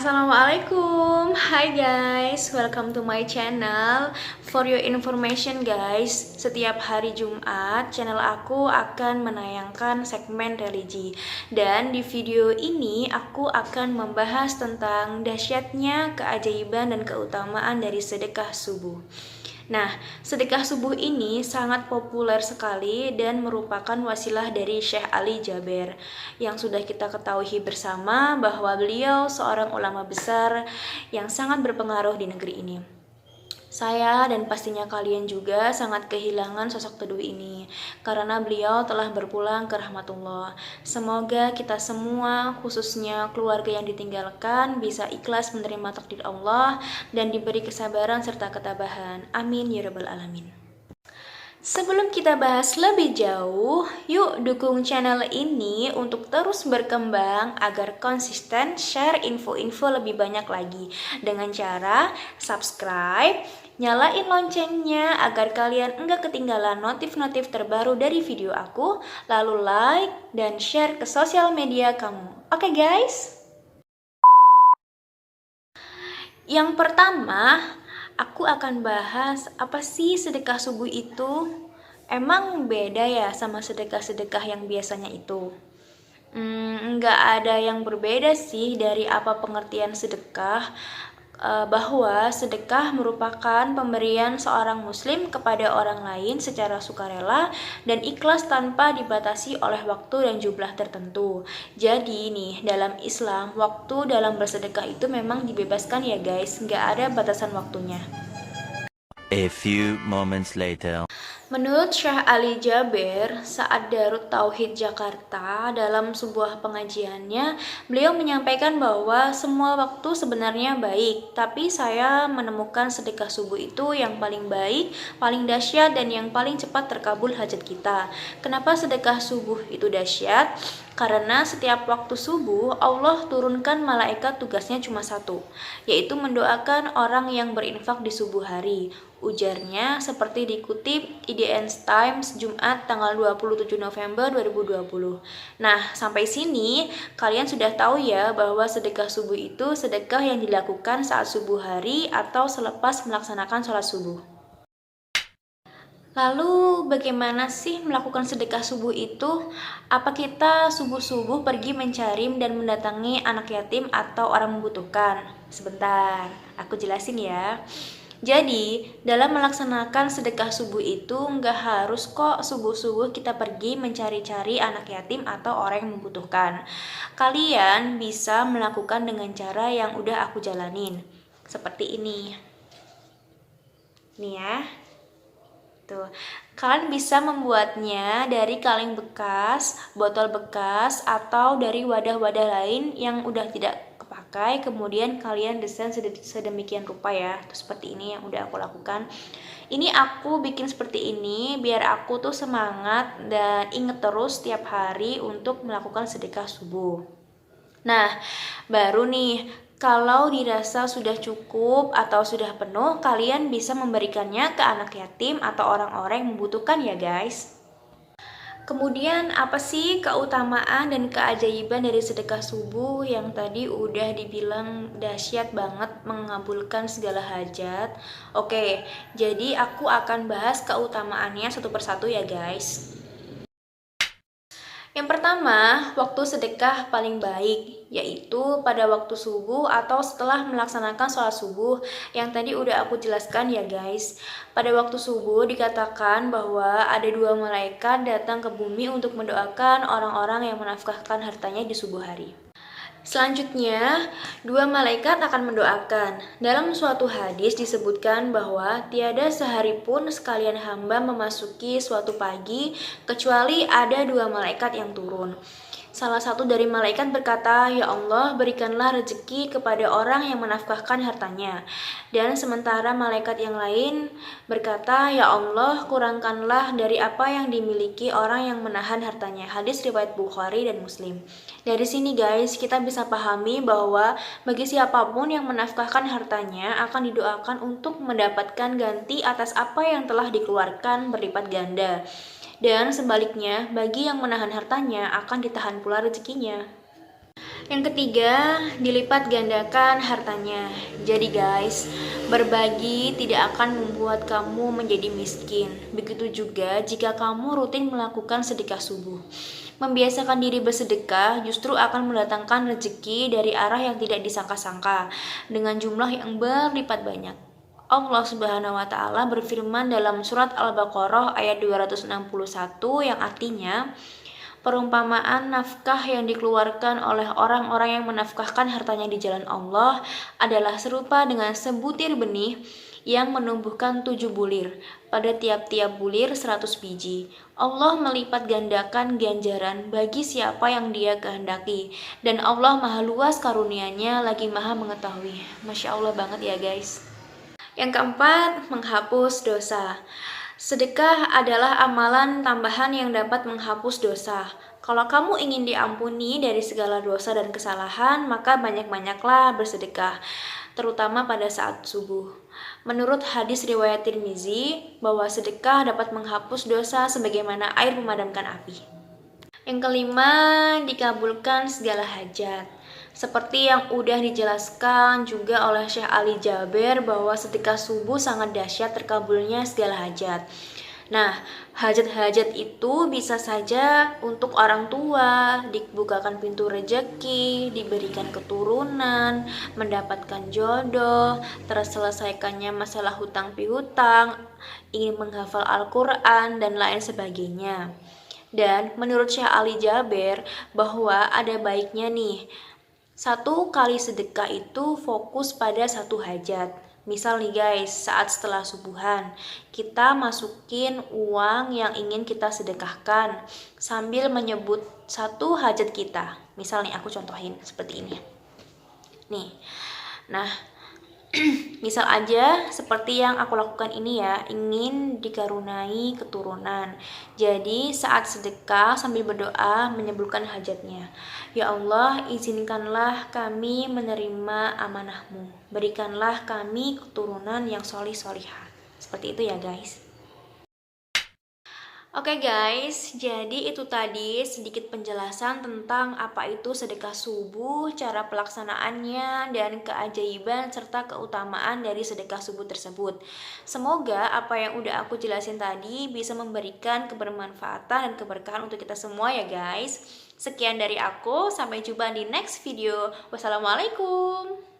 Assalamualaikum, hai guys, welcome to my channel. For your information guys, setiap hari Jumat channel aku akan menayangkan segmen religi. Dan di video ini aku akan membahas tentang dahsyatnya keajaiban dan keutamaan dari sedekah subuh. Nah, sedekah subuh ini sangat populer sekali dan merupakan wasilah dari Syekh Ali Jaber yang sudah kita ketahui bersama bahwa beliau seorang ulama besar yang sangat berpengaruh di negeri ini. Saya dan pastinya kalian juga sangat kehilangan sosok teduh ini karena beliau telah berpulang ke rahmatullah. Semoga kita semua, khususnya keluarga yang ditinggalkan, bisa ikhlas menerima takdir Allah dan diberi kesabaran serta ketabahan. Amin ya rabbal alamin. Sebelum kita bahas lebih jauh, yuk dukung channel ini untuk terus berkembang agar konsisten share info-info lebih banyak lagi dengan cara subscribe, nyalain loncengnya agar kalian enggak ketinggalan notif-notif terbaru dari video aku, lalu like dan share ke sosial media kamu. Oke guys? Yang pertama, aku akan bahas apa sih sedekah subuh itu. Emang beda ya sama sedekah-sedekah yang biasanya itu? Nggak ada yang berbeda sih dari apa pengertian sedekah, bahwa sedekah merupakan pemberian seorang muslim kepada orang lain secara sukarela dan ikhlas tanpa dibatasi oleh waktu dan jumlah tertentu. Jadi nih, dalam Islam, waktu dalam bersedekah itu memang dibebaskan ya guys, nggak ada batasan waktunya. A few moments later. Menurut Syekh Ali Jaber saat Darut Tauhid Jakarta, dalam sebuah pengajiannya, beliau menyampaikan bahwa semua waktu sebenarnya baik, tapi saya menemukan sedekah subuh itu yang paling baik, paling dahsyat, dan yang paling cepat terkabul hajat kita. Kenapa sedekah subuh itu dahsyat? Karena setiap waktu subuh, Allah turunkan malaikat tugasnya cuma satu, yaitu mendoakan orang yang berinfak di subuh hari. Ujarnya seperti dikutip IDN Times Jumat tanggal 27 November 2020. Nah, sampai sini kalian sudah tahu ya bahwa sedekah subuh itu sedekah yang dilakukan saat subuh hari atau selepas melaksanakan sholat subuh. Lalu bagaimana sih melakukan sedekah subuh itu? Apa kita subuh-subuh pergi mencari dan mendatangi anak yatim atau orang membutuhkan? Sebentar, aku jelasin ya. Jadi, dalam melaksanakan sedekah subuh itu nggak harus kok subuh-subuh kita pergi mencari-cari anak yatim atau orang yang membutuhkan. Kalian bisa melakukan dengan cara yang udah aku jalanin. Seperti ini. Nih ya. Tuh, kalian bisa membuatnya dari kaleng bekas, botol bekas, atau dari wadah-wadah lain yang udah tidak kepakai. Kemudian kalian desain sedemikian rupa ya. Tuh, seperti ini yang udah aku lakukan. Ini aku bikin seperti ini biar aku tuh semangat dan inget terus setiap hari untuk melakukan sedekah subuh. Nah, baru nih, kalau dirasa sudah cukup atau sudah penuh, kalian bisa memberikannya ke anak yatim atau orang-orang yang membutuhkan ya guys. Kemudian apa sih keutamaan dan keajaiban dari sedekah subuh yang tadi udah dibilang dahsyat banget mengabulkan segala hajat? Oke, jadi aku akan bahas keutamaannya satu persatu ya guys. Yang pertama, waktu sedekah paling baik, yaitu pada waktu subuh atau setelah melaksanakan sholat subuh yang tadi udah aku jelaskan ya guys. Pada waktu subuh dikatakan bahwa ada dua malaikat datang ke bumi untuk mendoakan orang-orang yang menafkahkan hartanya di subuh hari. Selanjutnya, dua malaikat akan mendoakan. Dalam suatu hadis disebutkan bahwa tiada sehari pun sekalian hamba memasuki suatu pagi kecuali ada dua malaikat yang turun. Salah satu dari malaikat berkata, "Ya Allah, berikanlah rezeki kepada orang yang menafkahkan hartanya." Dan sementara malaikat yang lain berkata, "Ya Allah, kurangkanlah dari apa yang dimiliki orang yang menahan hartanya." Hadis riwayat Bukhari dan Muslim. Dari sini guys, kita bisa pahami bahwa bagi siapapun yang menafkahkan hartanya akan didoakan untuk mendapatkan ganti atas apa yang telah dikeluarkan berlipat ganda. Dan sebaliknya, bagi yang menahan hartanya akan ditahan pula rezekinya. Yang ketiga, dilipat gandakan hartanya. Jadi guys, berbagi tidak akan membuat kamu menjadi miskin. Begitu juga jika kamu rutin melakukan sedekah subuh. Membiasakan diri bersedekah justru akan mendatangkan rezeki dari arah yang tidak disangka-sangka dengan jumlah yang berlipat banyak. Allah Subhanahu wa taala berfirman dalam surat Al-Baqarah ayat 261 yang artinya, perumpamaan nafkah yang dikeluarkan oleh orang-orang yang menafkahkan hartanya di jalan Allah adalah serupa dengan sebutir benih yang menumbuhkan 7 bulir. Pada tiap-tiap bulir 100 biji. Allah melipat gandakan ganjaran bagi siapa yang Dia kehendaki. Dan Allah maha luas karunia-Nya lagi maha mengetahui. Masya Allah banget ya guys. Yang keempat, menghapus dosa. Sedekah adalah amalan tambahan yang dapat menghapus dosa. Kalau kamu ingin diampuni dari segala dosa dan kesalahan, maka banyak-banyaklah bersedekah, terutama pada saat subuh. Menurut hadis riwayat Tirmizi, bahwa sedekah dapat menghapus dosa sebagaimana air memadamkan api. Yang kelima, dikabulkan segala hajat. Seperti yang udah dijelaskan juga oleh Syekh Ali Jaber bahwa sedekah subuh sangat dahsyat terkabulnya segala hajat. Nah, hajat-hajat itu bisa saja untuk orang tua, dibukakan pintu rejeki, diberikan keturunan, mendapatkan jodoh, terselesaikannya masalah hutang piutang, ingin menghafal Al-Quran, dan lain sebagainya. Dan menurut Syekh Ali Jaber bahwa ada baiknya nih, satu kali sedekah itu fokus pada satu hajat. Misal nih guys, saat setelah subuhan, kita masukin uang yang ingin kita sedekahkan sambil menyebut satu hajat kita. Misal nih aku contohin seperti ini. Nih, nah misal aja seperti yang aku lakukan ini ya, ingin dikaruniai keturunan. Jadi saat sedekah sambil berdoa menyebutkan hajatnya. Ya Allah, izinkanlah kami menerima amanah-Mu. Berikanlah kami keturunan yang solih-solihah. Seperti itu ya guys. Oke guys, jadi itu tadi sedikit penjelasan tentang apa itu sedekah subuh, cara pelaksanaannya, dan keajaiban serta keutamaan dari sedekah subuh tersebut. Semoga apa yang udah aku jelasin tadi bisa memberikan kebermanfaatan dan keberkahan untuk kita semua ya guys. Sekian dari aku, sampai jumpa di next video. Wassalamualaikum.